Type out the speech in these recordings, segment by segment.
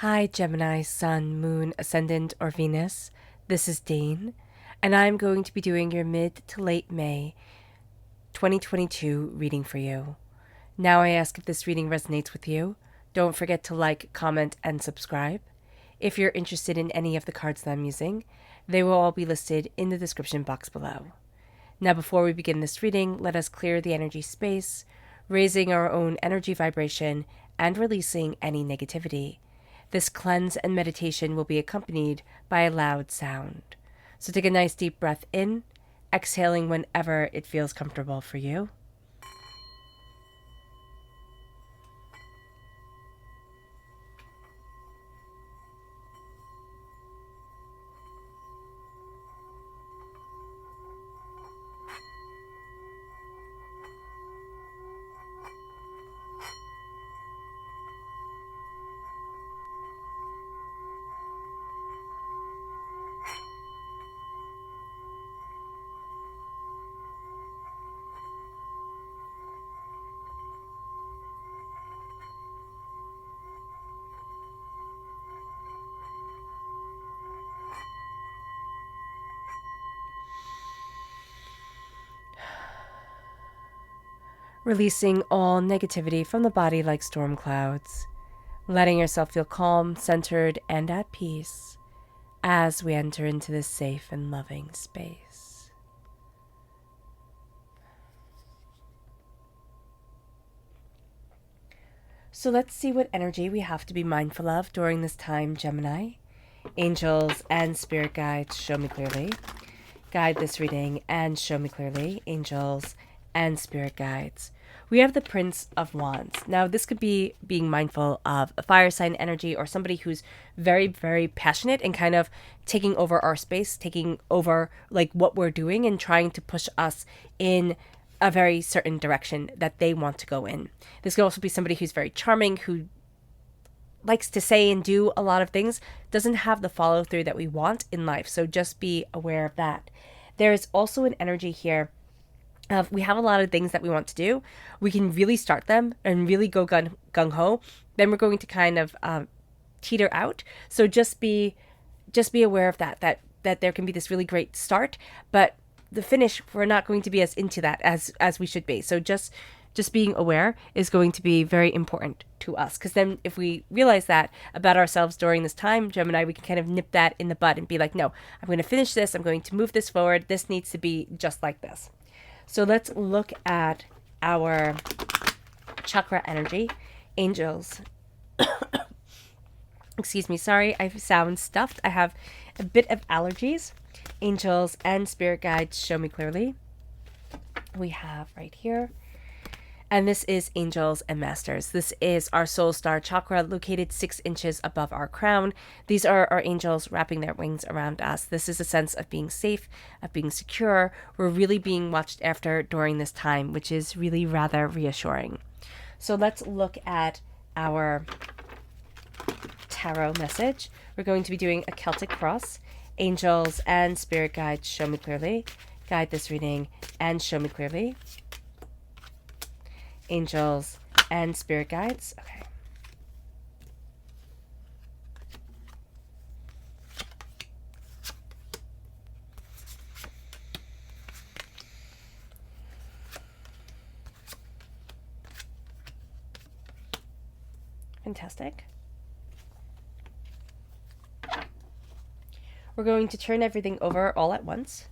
Hi, Gemini, Sun, Moon, Ascendant, or Venus. This is Dane, and I'm going to be doing your mid to late May 2022 reading for you. Now I ask if this reading resonates with you. Don't forget to like, comment, and subscribe. If you're interested in any of the cards that I'm using, they will all be listed in the description box below. Now, before we begin this reading, let us clear the energy space, raising our own energy vibration and releasing any negativity. This cleanse and meditation will be accompanied by a loud sound. So take a nice deep breath in, exhaling whenever it feels comfortable for you. Releasing all negativity from the body like storm clouds, letting yourself feel calm, centered, and at peace as we enter into this safe and loving space. So let's see what energy we have to be mindful of during this time, Gemini. Angels and spirit guides, show me clearly. Guide this reading and show me clearly. Angels and spirit guides. We have the Prince of Wands. Now, this could be being mindful of a fire sign energy or somebody who's very, very passionate and kind of taking over our space, taking over like what we're doing and trying to push us in a very certain direction that they want to go in. This could also be somebody who's very charming, who likes to say and do a lot of things, doesn't have the follow through that we want in life. So just be aware of that. There is also an energy here of we have a lot of things that we want to do. We can really start them and really go gung-ho. Then we're going to kind of teeter out. So just be aware of that there can be this really great start, but the finish, we're not going to be as into that as we should be. So just being aware is going to be very important to us, because then if we realize that about ourselves during this time, Gemini, we can kind of nip that in the bud and be like, no, I'm going to finish this. I'm going to move this forward. This needs to be just like this. So let's look at our chakra energy. Angels. Excuse me, sorry, I sound stuffed. I have a bit of allergies. Angels and spirit guides, show me clearly. We have right here. And this is Angels and Masters. This is our soul star chakra located 6 inches above our crown. These are our angels wrapping their wings around us. This is a sense of being safe, of being secure. We're really being watched after during this time, which is really rather reassuring. So let's look at our tarot message. We're going to be doing a Celtic cross. Angels and spirit guides, show me clearly. Guide this reading and show me clearly. Angels and spirit guides. Okay. Fantastic. We're going to turn everything over all at once.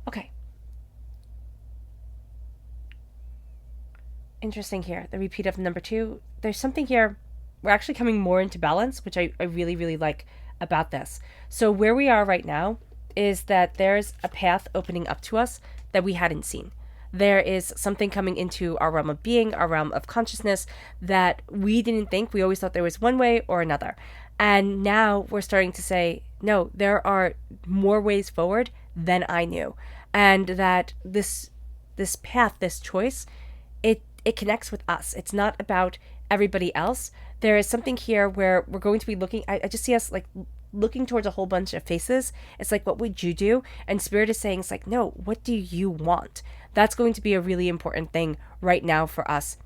Okay. Interesting here. The repeat of number 2. There's something here. We're actually coming more into balance, which I really, really like about this. So where we are right now is that there's a path opening up to us that we hadn't seen. There is something coming into our realm of being, our realm of consciousness that we didn't think. We always thought there was one way or another. And now we're starting to say, no, there are more ways forward than I knew. And that this path, this choice, it connects with us. It's not about everybody else. There is something here where we're going to be looking, I just see us like looking towards a whole bunch of faces. It's like, what would you do? And Spirit is saying, it's like, no, what do you want? That's going to be a really important thing right now for us.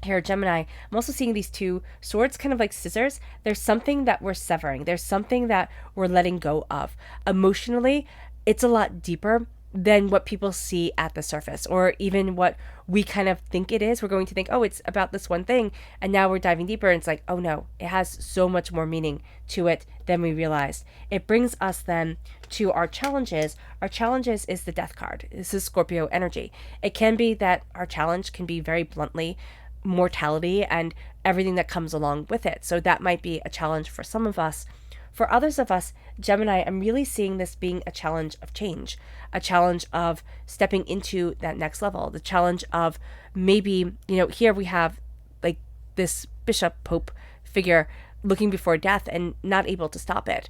Here, Gemini, I'm also seeing these two swords kind of like scissors. There's something that we're severing. There's something that we're letting go of. Emotionally, it's a lot deeper than what people see at the surface, or even what we kind of think it is. We're going to think, oh, it's about this one thing. And now we're diving deeper. And it's like, oh no, it has so much more meaning to it than we realized. It brings us then to our challenges. Our challenges is the Death card. This is Scorpio energy. It can be that our challenge can be very bluntly mortality and everything that comes along with it. So that might be a challenge for some of us. For others of us, Gemini, I'm really seeing this being a challenge of change, a challenge of stepping into that next level, the challenge of maybe, here we have like this bishop pope figure looking before death and not able to stop it.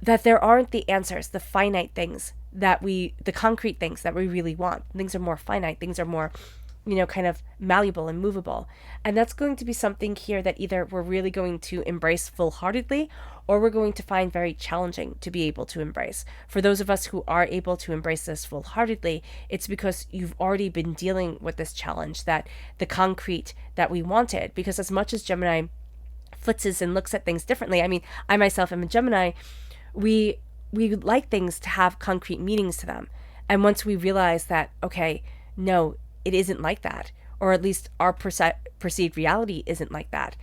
That there aren't the answers, the finite things the concrete things that we really want. Things are more finite, things are more kind of malleable and movable. And that's going to be something here that either we're really going to embrace full-heartedly, or we're going to find very challenging to be able to embrace. For those of us who are able to embrace this full-heartedly, it's because you've already been dealing with this challenge, that the concrete that we wanted. Because as much as Gemini flitzes and looks at things differently, I mean, I myself am a Gemini, we like things to have concrete meanings to them. And once we realize that, okay, no, it isn't like that, or at least our perceived reality isn't like that,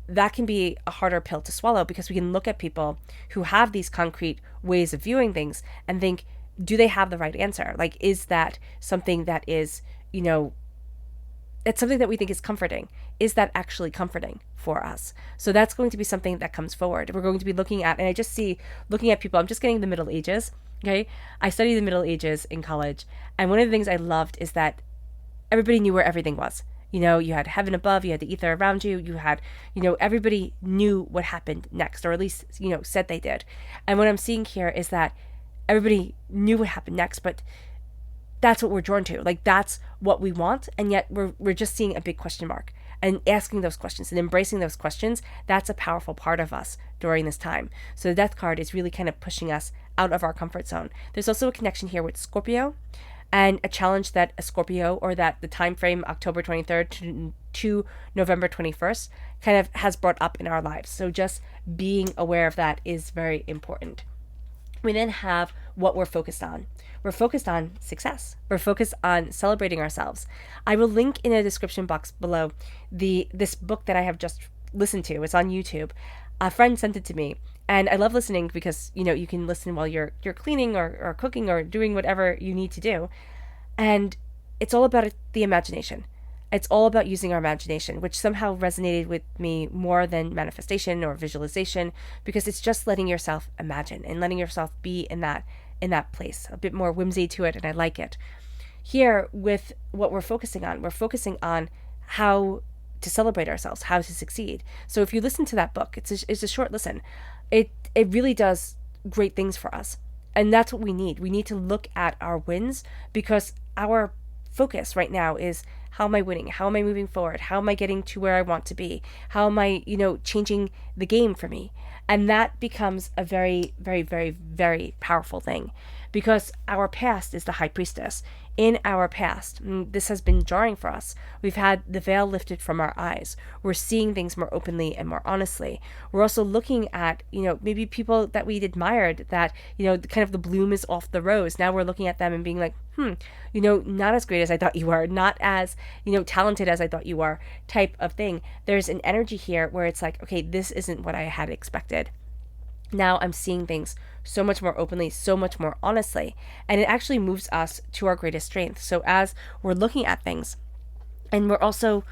that can be a harder pill to swallow, because we can look at people who have these concrete ways of viewing things and think, do they have the right answer? Like, is that something that is, it's something that we think is comforting. Is that actually comforting for us? So that's going to be something that comes forward. We're going to be looking at, and I just see, looking at people, I'm just getting the Middle Ages, okay? I studied the Middle Ages in college, and one of the things I loved is that everybody knew where everything was. You had heaven above, you had the ether around you, you had, everybody knew what happened next, or at least, said they did. And what I'm seeing here is that everybody knew what happened next, but that's what we're drawn to. Like, that's what we want, and yet we're just seeing a big question mark. And asking those questions and embracing those questions, that's a powerful part of us during this time. So the Death card is really kind of pushing us out of our comfort zone. There's also a connection here with Scorpio, and a challenge that a Scorpio, or that the time frame October 23rd to November 21st kind of has brought up in our lives. So just being aware of that is very important. We then have what we're focused on. We're focused on success. We're focused on celebrating ourselves. I will link in the description box below this book that I have just listened to. It's on YouTube. A friend sent it to me, and I love listening because, you can listen while you're cleaning or cooking or doing whatever you need to do. And it's all about the imagination. It's all about using our imagination, which somehow resonated with me more than manifestation or visualization, because it's just letting yourself imagine and letting yourself be in that place. A bit more whimsy to it, and I like it. Here, with what we're focusing on how to celebrate ourselves, how to succeed. So if you listen to that book, it's a short listen. It really does great things for us. And that's what we need. We need to look at our wins, because our focus right now is, how am I winning? How am I moving forward? How am I getting to where I want to be? How am I, changing the game for me? And that becomes a very, very, very, very powerful thing, because our past is the high priestess. In our past, this has been jarring for us. We've had the veil lifted from our eyes. We're seeing things more openly and more honestly. We're also looking at, maybe people that we'd admired, that, kind of the bloom is off the rose. Now we're looking at them and being like, not as great as I thought you were, not as, talented as I thought you were, type of thing. There's an energy here where it's like, okay, this isn't what I had expected. Now I'm seeing things so much more openly, so much more honestly, and it actually moves us to our greatest strength. So as we're looking at things, and we're also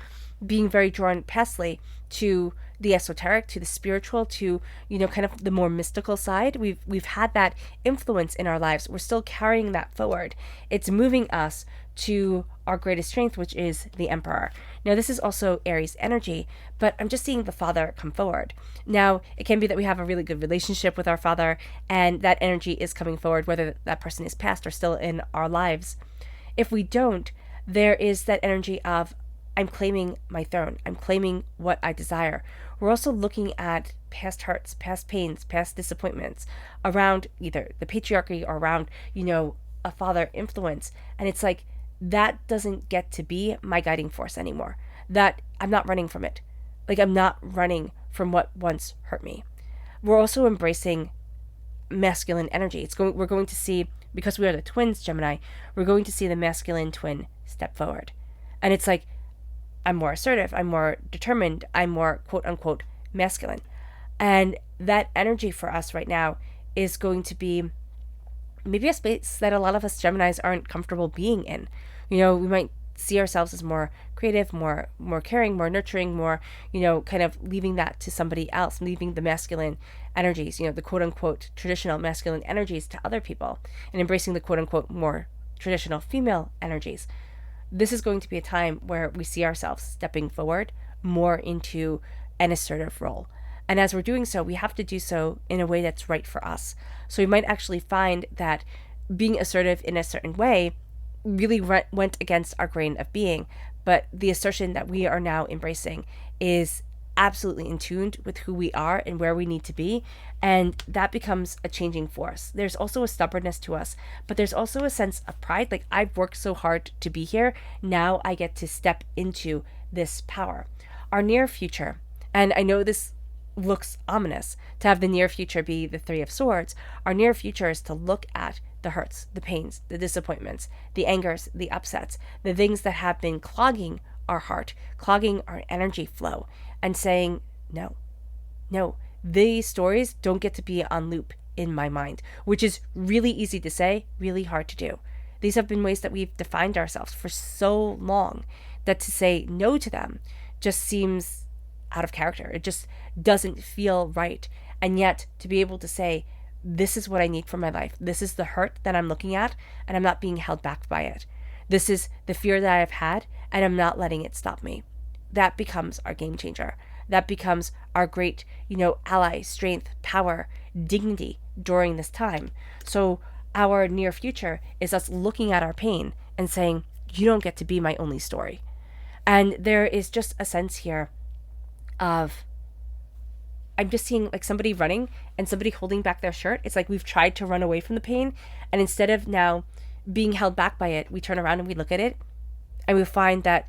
being very drawn pastly to the esoteric, to the spiritual, to, kind of the more mystical side. We've had that influence in our lives. We're still carrying that forward. It's moving us to our greatest strength, which is the Emperor. Now, this is also Aries energy, but I'm just seeing the Father come forward. Now, it can be that we have a really good relationship with our Father, and that energy is coming forward, whether that person is past or still in our lives. If we don't, there is that energy of, I'm claiming my throne. I'm claiming what I desire. we're also looking at past hurts, past pains, past disappointments around either the patriarchy or around, a father influence. And it's like, that doesn't get to be my guiding force anymore. That I'm not running from it. Like, I'm not running from what once hurt me. We're also embracing masculine energy. We're going to see, because we are the twins, Gemini, we're going to see the masculine twin step forward. And it's like, I'm more assertive, I'm more determined, I'm more quote unquote masculine. And that energy for us right now is going to be maybe a space that a lot of us Geminis aren't comfortable being in. We might see ourselves as more creative, more caring, more nurturing, more, kind of leaving that to somebody else, leaving the masculine energies, the quote unquote traditional masculine energies to other people, and embracing the quote unquote more traditional female energies. This is going to be a time where we see ourselves stepping forward more into an assertive role. And as we're doing so, we have to do so in a way that's right for us. So we might actually find that being assertive in a certain way really went against our grain of being. But the assertion that we are now embracing is absolutely in tune with who we are and where we need to be. And that becomes a changing force. There's also a stubbornness to us, but there's also a sense of pride. Like, I've worked so hard to be here. Now I get to step into this power. Our near future, and I know this looks ominous to have the near future be the Three of Swords. Our near future is to look at the hurts, the pains, the disappointments, the angers, the upsets, the things that have been clogging our heart, clogging our energy flow, and saying, no, these stories don't get to be on loop in my mind, which is really easy to say, really hard to do. These have been ways that we've defined ourselves for so long that to say no to them just seems out of character. It just doesn't feel right. And yet to be able to say, this is what I need for my life. This is the hurt that I'm looking at, and I'm not being held back by it. This is the fear that I've had, and I'm not letting it stop me. That becomes our game changer. That becomes our great, ally, strength, power, dignity during this time. So our near future is us looking at our pain and saying, you don't get to be my only story. And there is just a sense here of, I'm just seeing like somebody running and somebody holding back their shirt. It's like we've tried to run away from the pain, and instead of now being held back by it, we turn around and we look at it and we find that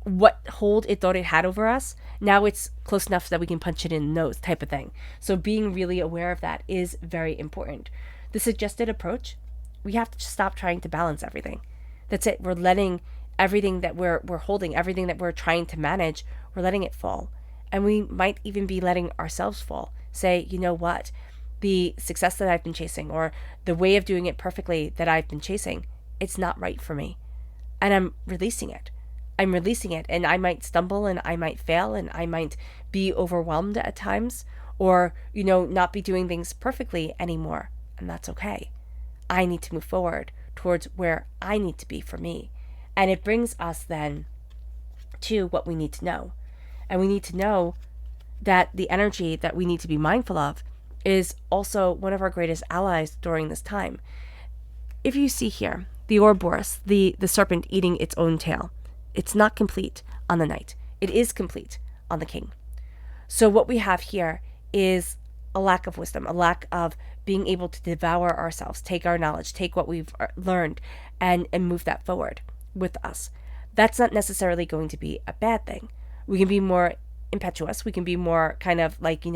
what hold it thought it had over us, now it's close enough that we can punch it in the nose type of thing. So being really aware of that is very important. The suggested approach, we have to stop trying to balance everything. That's it. We're letting everything that we're holding, everything that we're trying to manage, we're letting it fall. And we might even be letting ourselves fall. Say, you know what? The success that I've been chasing, or the way of doing it perfectly that I've been chasing, it's not right for me. And I'm releasing it. And I might stumble and I might fail and I might be overwhelmed at times, or, not be doing things perfectly anymore. And that's okay. I need to move forward towards where I need to be for me. And it brings us then to what we need to know. And we need to know that the energy that we need to be mindful of is also one of our greatest allies during this time. If you see here, the Ouroboros, the serpent eating its own tail, it's not complete on the knight. It is complete on the king. So what we have here is a lack of wisdom, a lack of being able to devour ourselves, take our knowledge, take what we've learned, and move that forward with us. That's not necessarily going to be a bad thing. We can be more impetuous. We can be more kind of like,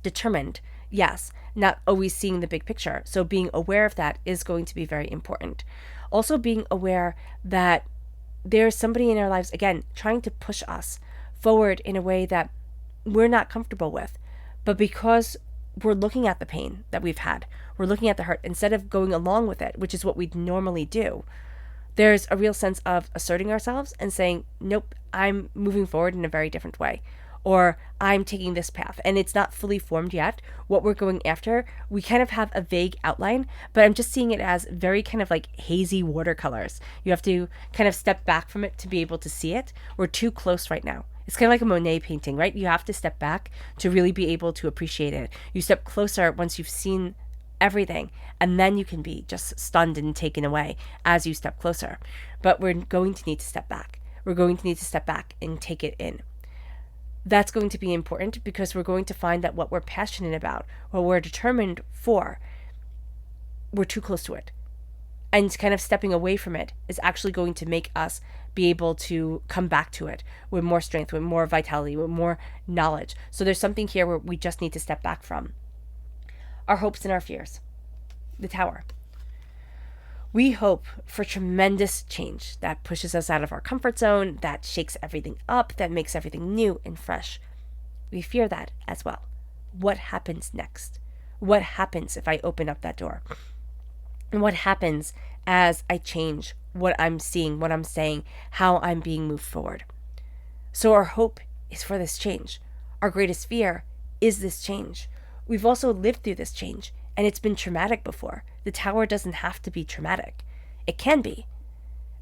determined. Yes, not always seeing the big picture. So being aware of that is going to be very important. Also being aware that there's somebody in our lives, again, trying to push us forward in a way that we're not comfortable with. But because we're looking at the pain that we've had, we're looking at the hurt, instead of going along with it, which is what we'd normally do, there's a real sense of asserting ourselves and saying, nope, I'm moving forward in a very different way. Or I'm taking this path and it's not fully formed yet. What we're going after, we kind of have a vague outline, but I'm just seeing it as very kind of like hazy watercolors. You have to kind of step back from it to be able to see it. We're too close right now. It's kind of like a Monet painting, right? You have to step back to really be able to appreciate it. You step closer once you've seen everything, and then you can be just stunned and taken away as you step closer. But we're going to need to step back. We're going to need to step back and take it in. that's going to be important, because we're going to find that what we're passionate about, what we're determined for, we're too close to it. And kind of stepping away from it is actually going to make us be able to come back to it with more strength, with more vitality, with more knowledge. So there's something here where we just need to step back from. Our hopes and our fears. The Tower. We hope for tremendous change that pushes us out of our comfort zone, that shakes everything up, that makes everything new and fresh. We fear that as well. What happens next? What happens if I open up that door? And what happens as I change what I'm seeing, what I'm saying, how I'm being moved forward? So our hope is for this change. Our greatest fear is this change. We've also lived through this change, and it's been traumatic before. The Tower doesn't have to be traumatic. It can be,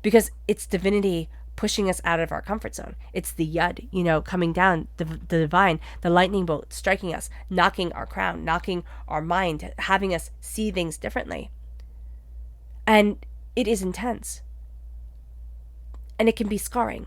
because it's divinity pushing us out of our comfort zone. It's the Yud, coming down, the divine, the lightning bolt striking us, knocking our crown, knocking our mind, having us see things differently. And it is intense. And it can be scarring.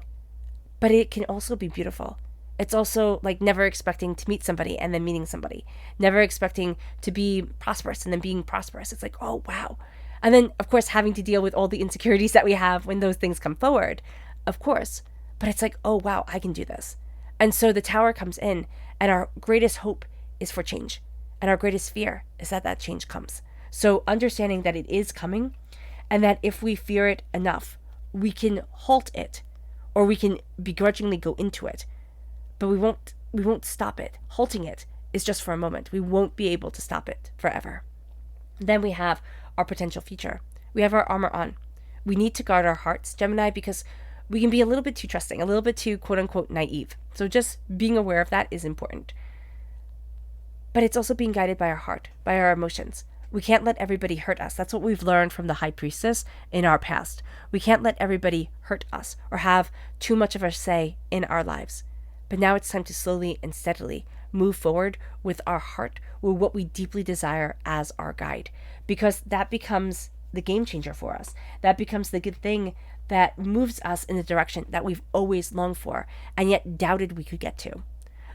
But it can also be beautiful. It's also like never expecting to meet somebody and then meeting somebody. Never expecting to be prosperous and then being prosperous. It's like, oh, wow. And then, of course, having to deal with all the insecurities that we have when those things come forward. Of course. But it's like, oh, wow, I can do this. And so the Tower comes in, and our greatest hope is for change. And our greatest fear is that that change comes. So understanding that it is coming, and that if we fear it enough, we can halt it, or we can begrudgingly go into it, but we won't stop it. Halting it is just for a moment. We won't be able to stop it forever. Then we have our potential future. We have our armor on. We need to guard our hearts, Gemini, because we can be a little bit too trusting, a little bit too quote-unquote naive. So just being aware of that is important. But it's also being guided by our heart, by our emotions. We can't let everybody hurt us. That's what we've learned from the High Priestess in our past. We can't let everybody hurt us or have too much of a say in our lives. But now it's time to slowly and steadily move forward with our heart, with what we deeply desire as our guide, because that becomes the game changer for us. That becomes the good thing that moves us in the direction that we've always longed for and yet doubted we could get to.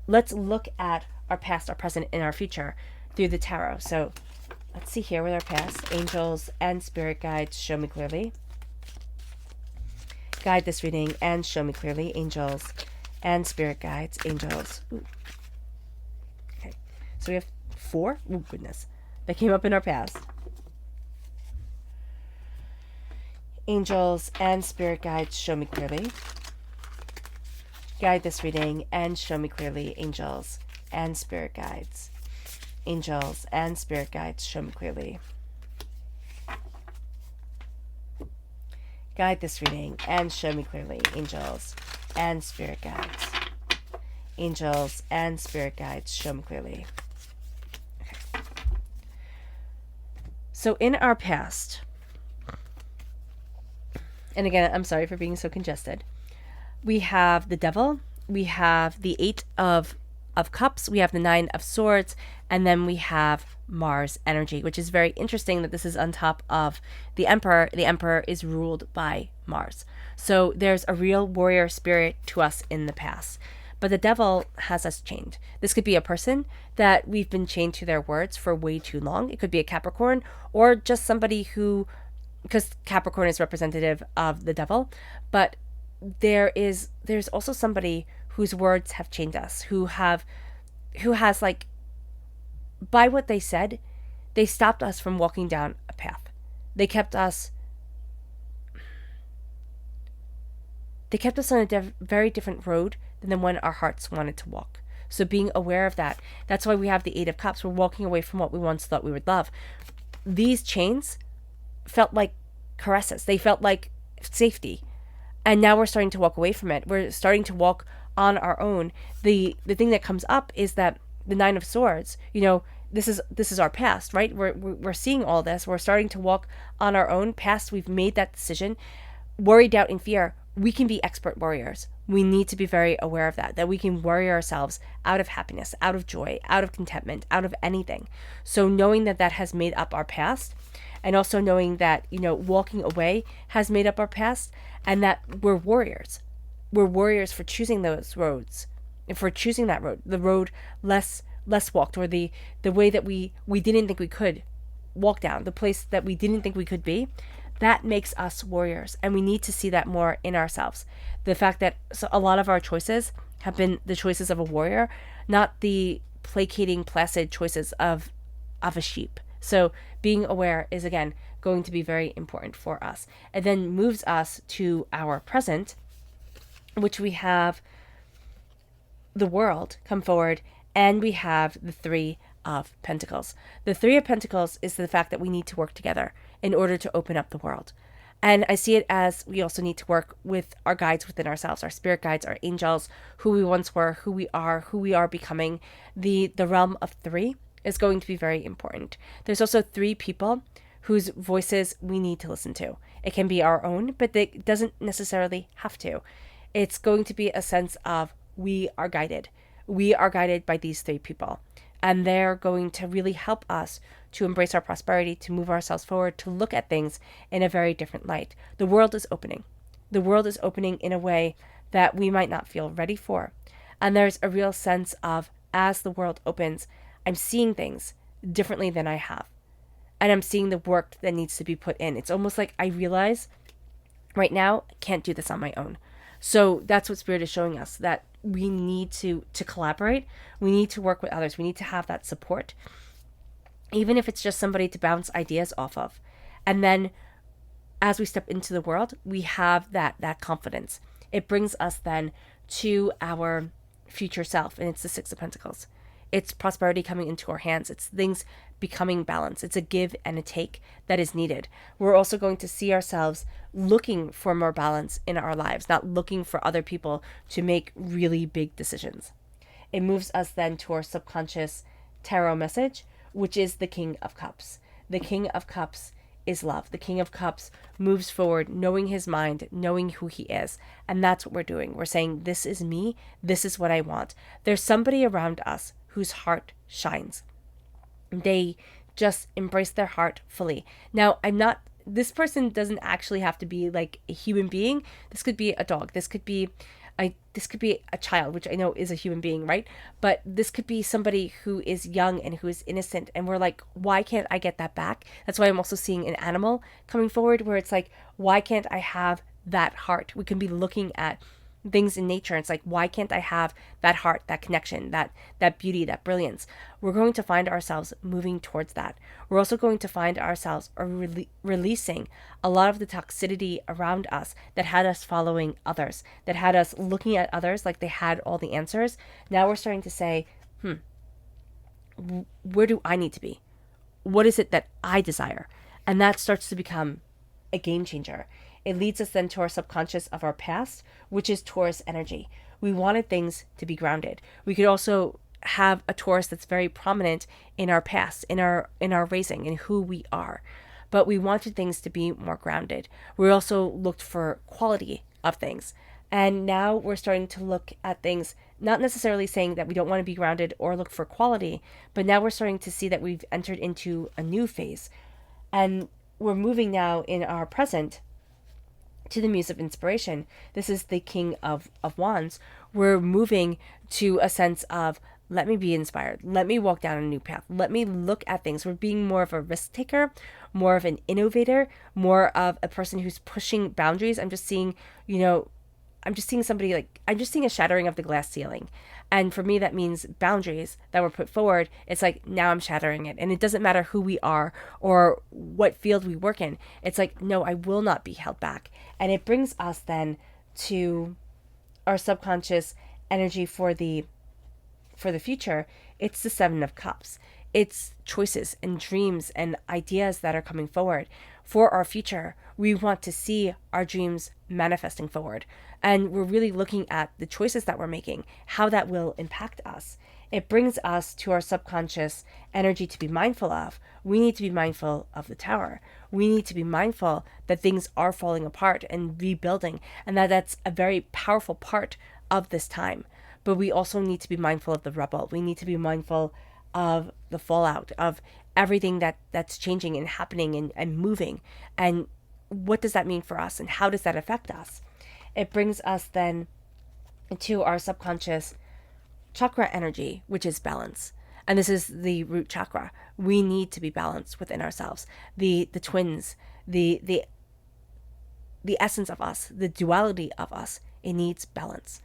Let's look at our past, our present, and our future through the tarot. So let's see here with our past. Angels and spirit guides, show me clearly. Guide this reading and show me clearly. Angels and spirit guides, angels. Ooh. Okay, so we have 4. Oh, goodness. That came up in our past. Angels and spirit guides, show me clearly. Guide this reading and show me clearly. Angels and spirit guides. Angels and spirit guides, show me clearly. Guide this reading and show me clearly. Angels and spirit guides. Angels and spirit guides, show me clearly. Okay. So in our past, and again, I'm sorry for being so congested, we have the Devil, we have the 8 of Cups, we have the 9 of Swords, and then we have Mars energy, which is very interesting that this is on top of the Emperor. The Emperor is ruled by Mars. So there's a real warrior spirit to us in the past. But the Devil has us chained. This could be a person that we've been chained to their words for way too long. It could be a Capricorn, or just somebody who, because Capricorn is representative of the Devil, but there's also somebody whose words have chained us, who has, like, by what they said, they stopped us from walking down a path. They kept us on a very different road than the one our hearts wanted to walk. So being aware of that, that's why we have the 8 of Cups. We're walking away from what we once thought we would love. These chains felt like caresses. They felt like safety. And now we're starting to walk away from it. We're starting to walk on our own. The thing that comes up is that the 9 of Swords, this is our past, right? We're seeing all this. We're starting to walk on our own. Past, we've made that decision. Worry, doubt, and fear. We can be expert warriors. We need to be very aware of that we can worry ourselves out of happiness, out of joy, out of contentment, out of anything. So knowing that has made up our past, and also knowing that, walking away has made up our past, and that we're warriors. We're warriors for choosing those roads if we're choosing that road, the road less walked, or the way that we didn't think we could walk down, the place that we didn't think we could be, that makes us warriors. And we need to see that more in ourselves. The fact that a lot of our choices have been the choices of a warrior, not the placating, placid choices of a sheep. So being aware is, again, going to be very important for us. It then moves us to our present, which we have the World come forward, and we have the Three of Pentacles. The Three of Pentacles is the fact that we need to work together in order to open up the world. And I see it as we also need to work with our guides within ourselves, our spirit guides, our angels, who we once were, who we are becoming. The realm of three is going to be very important. There's also three people whose voices we need to listen to. It can be our own, but it doesn't necessarily have to. It's going to be a sense of we are guided. We are guided by these three people. And they're going to really help us to embrace our prosperity, to move ourselves forward, to look at things in a very different light. The world is opening. The world is opening in a way that we might not feel ready for. And there's a real sense of, as the world opens, I'm seeing things differently than I have. And I'm seeing the work that needs to be put in. It's almost like I realize right now I can't do this on my own. So that's what Spirit is showing us, that we need to collaborate. We need to work with others. We need to have that support, even if it's just somebody to bounce ideas off of. And then as we step into the world, we have that confidence. It brings us then to our future self, and it's the Six of Pentacles. It's prosperity coming into our hands. It's things becoming balanced. It's a give and a take that is needed. We're also going to see ourselves looking for more balance in our lives, not looking for other people to make really big decisions. It moves us then to our subconscious tarot message, which is the King of Cups. The King of Cups is love. The King of Cups moves forward, knowing his mind, knowing who he is. And that's what we're doing. We're saying, this is me. This is what I want. There's somebody around us whose heart shines. They just embrace their heart fully. Now, this person doesn't actually have to be like a human being. This could be a dog. This could be a child, which I know is a human being, right? But this could be somebody who is young and who is innocent. And we're like, why can't I get that back? That's why I'm also seeing an animal coming forward, where it's like, why can't I have that heart? We can be looking at things in nature. It's like, why can't I have that heart, that connection, that beauty, that brilliance? We're going to find ourselves moving towards that. We're also going to find ourselves releasing a lot of the toxicity around us that had us following others, that had us looking at others like they had all the answers. Now we're starting to say, where do I need to be? What is it that I desire? And that starts to become a game changer. It leads us then to our subconscious of our past, which is Taurus energy. We wanted things to be grounded. We could also have a Taurus that's very prominent in our past, in our raising, in who we are. But we wanted things to be more grounded. We also looked for quality of things. And now we're starting to look at things, not necessarily saying that we don't want to be grounded or look for quality, but now we're starting to see that we've entered into a new phase. And we're moving now in our present to the Muse of Inspiration. This is the King of Wands. We're moving to a sense of, let me be inspired. Let me walk down a new path. Let me look at things. We're being more of a risk taker, more of an innovator, more of a person who's pushing boundaries. I'm just seeing somebody I'm just seeing a shattering of the glass ceiling. And for me, that means boundaries that were put forward. It's like, now I'm shattering it. And it doesn't matter who we are or what field we work in. It's like, no, I will not be held back. And it brings us then to our subconscious energy for the future. It's the Seven of Cups. It's choices and dreams and ideas that are coming forward for our future. We want to see our dreams manifesting forward. And we're really looking at the choices that we're making, how that will impact us. It brings us to our subconscious energy to be mindful of. We need to be mindful of the Tower. We need to be mindful that things are falling apart and rebuilding, and that's a very powerful part of this time. But we also need to be mindful of the rubble. We need to be mindful of the fallout, of everything that's changing and happening and moving. And what does that mean for us, and how does that affect us? It brings us then to our subconscious chakra energy, which is balance. And this is the root chakra. We need to be balanced within ourselves. The twins, the essence of us, the duality of us, it needs balance.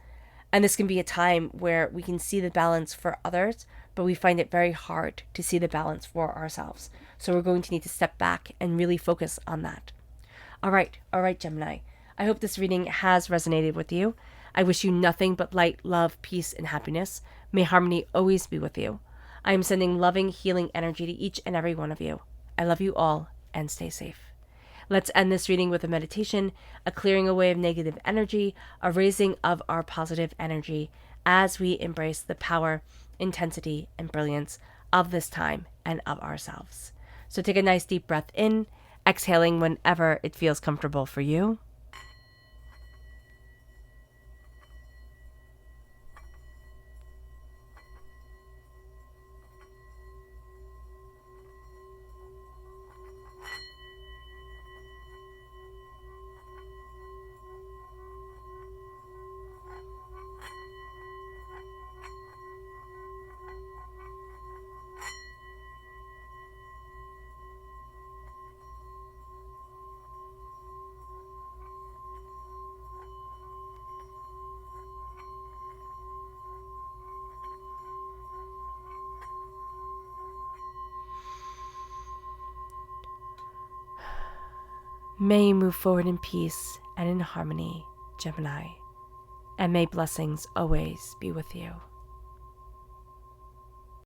And this can be a time where we can see the balance for others, but we find it very hard to see the balance for ourselves. So we're going to need to step back and really focus on that. All right, Gemini. I hope this reading has resonated with you. I wish you nothing but light, love, peace, and happiness. May harmony always be with you. I am sending loving, healing energy to each and every one of you. I love you all, and stay safe. Let's end this reading with a meditation, a clearing away of negative energy, a raising of our positive energy as we embrace the power, intensity, and brilliance of this time and of ourselves. So take a nice deep breath in, exhaling whenever it feels comfortable for you. May you move forward in peace and in harmony, Gemini, and may blessings always be with you.